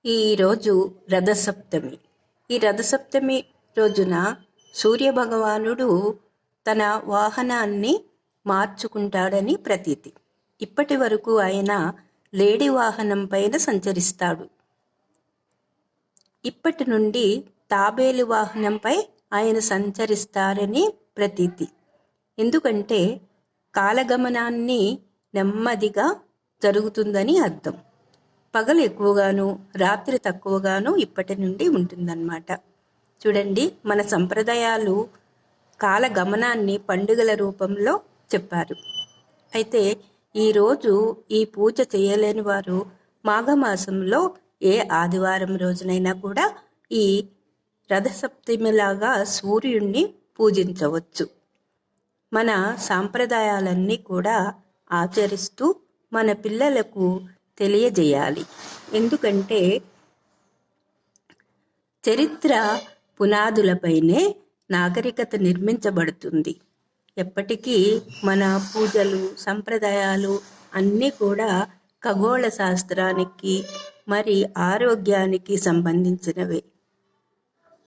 ఈరోజు రథసప్తమి. ఈ రథసప్తమి రోజున సూర్యభగవానుడు తన వాహనాన్ని మార్చుకుంటాడని ప్రతీతి. ఇప్పటి వరకు ఆయన లేడి వాహనం పైన సంచరిస్తాడు. ఇప్పటి నుండి తాబేలు వాహనంపై ఆయన సంచరిస్తారని ప్రతీతి. ఎందుకంటే కాలగమనాన్ని నెమ్మదిగా జరుగుతుందని అర్థం. పగలు ఎక్కువగాను రాత్రి తక్కువగాను ఇప్పటి నుండి ఉంటుందన్నమాట. చూడండి, మన సంప్రదాయాలు కాలగమనాన్ని పండుగల రూపంలో చెప్పారు. అయితే ఈరోజు ఈ పూజ చేయలేని వారు మాఘమాసంలో ఏ ఆదివారం రోజునైనా కూడా ఈ రథసప్తమిలాగా సూర్యుడిని పూజించవచ్చు. మన సాంప్రదాయాలన్నీ కూడా ఆచరిస్తూ మన పిల్లలకు తెలియజేయాలి. ఎందుకంటే చరిత్ర పునాదులపైనే నాగరికత నిర్మించబడుతుంది. ఎప్పటికీ మన పూజలు సంప్రదాయాలు అన్నీ కూడా ఖగోళ శాస్త్రానికి మరి ఆరోగ్యానికి సంబంధించినవే.